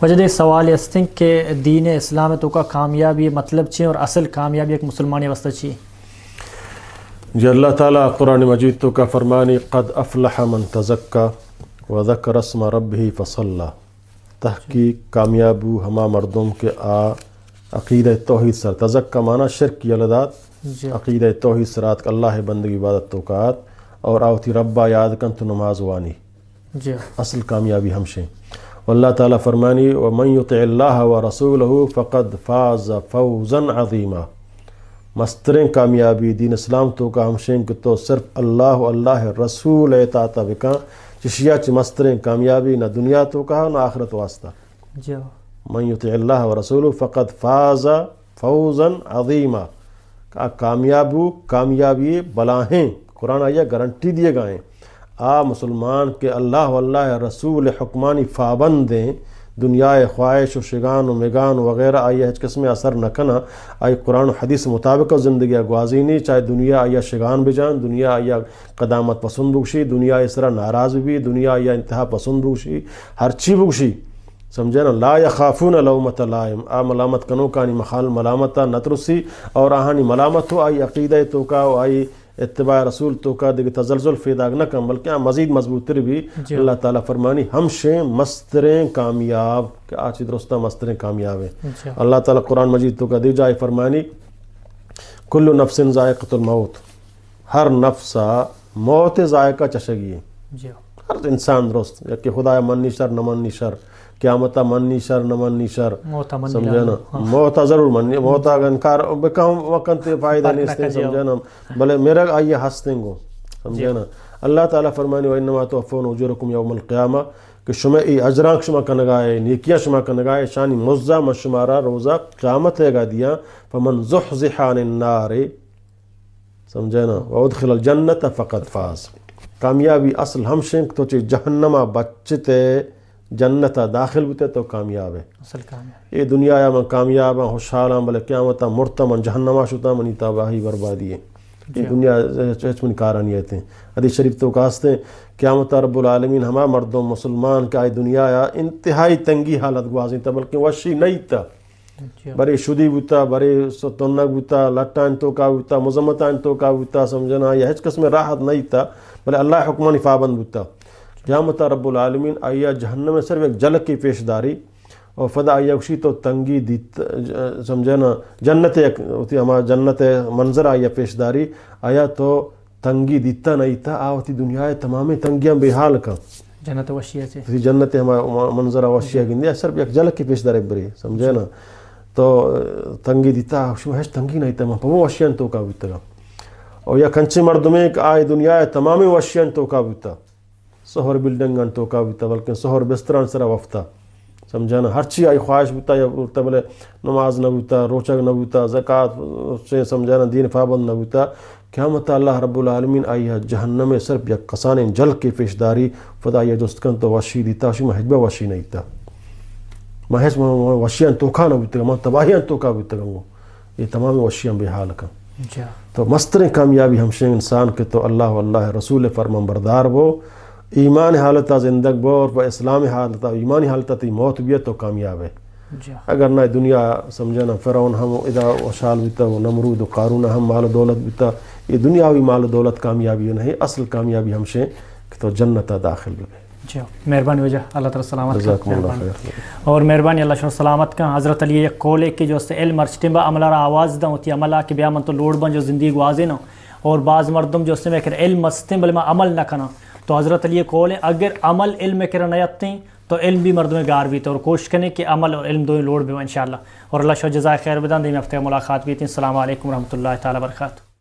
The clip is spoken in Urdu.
وجہ ایک سوال است کہ دین اسلام تو کا کامیابی مطلب چی اور اصل کامیابی ایک مسلمانی واسطہ چی؟ جی اللہ تعالیٰ قرآن مجید تو کا فرمانی قد افلح من تزکا وذکر اسم ربہ فصلی، تحقیق کامیابو ہما مردم کے عقیدہ توحید سر، تزکا معنی شرک کی یلدات، عقیدہ توحید سرات کہ اللہ بندگی عبادت تو کات اور آوتی ربا یاد کن تو نماز وانی، اصل کامیابی ہمشیں۔ واللہ تعالیٰ فرمانی ومن یطع اللہ ورسولہ فقد فاز فوزا عظیما، مستریں کامیابی دین اسلام تو کا ہمشیں کہ تو صرف اللہ رسول اطاعت بکاں چشیا چ مستریں کامیابی نہ دنیا تو کا نہ آخرت واسطہ۔ من یطع اللہ ورسولہ فقد فاز فوزا عظیما، کامیابی بلاہیں قرآن آیا گارنٹی دیے گئے مسلمان کے اللہ رسول حکمانی پابند دیں، دنیا خواہش و شگان و مگان وغیرہ آیا ہچ قسم اثر نہ کنا، آئی قرآن و حدیث مطابق زندگی گوازینی، چاہے دنیا آیا شگان بجان، دنیا آیا قدامت پسند بکشی، دنیا اس طرح ناراض بھی، دنیا آیا انتہا پسند بکشی، ہر چی بکشی، سمجھے نا، لا یخافون لومۃ لائم، ملامت کنو کانی مخال ملامتا نترسی، اور آہانی ملامت ہو آئی عقیدہ تو کا آئی اتباع رسول تو کا دیکھ تزلزل فیداغ نہ کم بلکہ مزید مضبوط تر بھی۔ اللہ تعالیٰ فرمانی ہمشیں مستریں کامیاب، کہ آچی درستہ مستریں کامیاب ہے۔ اللہ تعالیٰ قرآن مجید تو کا دی جائے فرمانی کل نفس ذائقۃ الموت، ہر نفسا موت ذائقہ چشگی ہے، ہر انسان درست، کہ خدا منی شر نہ منی شر، قیامتا منی شر نہ منی شر، سمجھے نا، موتا ضرور منی، موتا انکار بکام وقت فائدہ نہیں ستے، سمجھے نا، بلے میرا آئیے ہستیں گو، سمجھے نا۔ اللہ تعالیٰ فرمانی وَإِنَّمَا تُوَفَّوْنَ أُجُورَكُمْ يَوْمَ الْقِيَامَةِ، کہ شما ای اجران شما کنگائے، نیکیاں شما کنگائے، شانی مزہ مشمارا روزہ قیامت ہے گا دیا، فَمَنْ زُحْزِحَ عَنِ النَّارِ، سمجھے نا، وَأُدْخِلَ الْجَنَّةَ فَقَدْ فَازَ، کامیابی اصل ہم شنک تو چی جہنمہ بچتے جنتا داخل ہوتے تو کامیاب ہے، اصل کامیاب یہ دنیا یا من کامیاب ہیں خوشحال ہیں، بلے قیامتا مرتا من جہنمہ شتا منی تباہی بربادی ہے، یہ دنیا ہچ من کارانیت ہیں۔ حدیث شریف تو کہاستے ہیں قیامتا رب العالمین ہما مردم مسلمان کا دنیا یا انتہائی تنگی حالت گوازیں تا، بلکہ وشی نہیں تا، بڑے شدی بوتا، بڑے ستنگ بوتا، لٹان تو کا بوتا، مزمتان تو کا بوتا، سمجھنا یا ہچ قسم راحت نہیں تا، بلے اللہ حکمانی پابند بوتا۔ قیامت رب العالمین آیا جہنم میں صرف ایک جھلک کی پیشداری، اور فدا آیا اسی تو تنگی دیت، سمجھے نا، جنت ایک ہوتی ہمارا جنت منظر آیا پیشداری، آیا تو تنگی دیتا نہیں تھا، آوتی دنیا تمام تنگیاں بے حال کا جنت وشیہ سے، جنت ہمارا منظر وشیہ گندیا صرف ایک جھلک کی پیشداری بری، سمجھے نا، تو تنگی دیتا اس میں تنگی نہیں تھا، وہ وشیاں تو کا بیتا گا، اور یا کنچے مردمیں کہ آئے دنیا تمام وشیاں تو کا بیتا، سہر بلڈنگان تو کا بیتا، بلکہ سہر بستران سرا وفتا، سمجھانا، ہر چیز آئی خواہش بیتا، یا بلے نماز نہ بیتا، روچک نہ بیتا، زکاة سے سمجھانا دین پابند نہ بیتا، قیامت اللہ رب العالمین آئی جہنم میں صرف یک قسان جل کے پیشداری، فدا یہ جستکن تو وشی دیتا، اسی میں حجبہ وشی نہیں تا، محض وشیاں تو کا نہ بیتا گا، تباہیاں تو کا بیتا گا، یہ تمام وشیاں بے حال کا۔ تو مستریں کامیابی ہمشہ انسان کے تو اللہ رسول فرمان بردار وہ ایمان حالتا زندگ بور و اسلام حالتا ایمانی حالتا تی موت بھی تو کامیاب ہے۔ اگر نہ دنیا سمجھنا فرعون ہم ادا وشال بیتا، وہ نمرود و قارون ہم مال دولت بیتا، یہ دنیاوی مال دولت کامیابی نہیں، اصل کامیابی ہمشہ کہ تو جنتا داخل بھی۔ مہربانی وجہ اللہ تعالیٰ سلامت کا، اور مہربانی اللہ شاہ سلامت کا۔ حضرت علی یک کولے کہ جو سے علم ارچٹمبا عملہ را آواز دا ہوتی عملہ کہ بیا من تو لوڑ بن جو زندگی گوازے نا، اور بعض مردم جو سے میں کہ علم مستیں بلے میں عمل نہ کنا، تو حضرت علی کول ہے اگر عمل علم کرا نیتیں تو علم بھی مردوں میں گار بھی تو، اور کوشش کریں کہ عمل اور علم دونوں لوڑ بھی انشاءاللہ، اور اللہ شاہ جزائے خیر بدان دیں میں ہفتہ ملاقات بھی تھی۔ السلام علیکم ورحمۃ اللہ تعالیٰ وبرکاتہ۔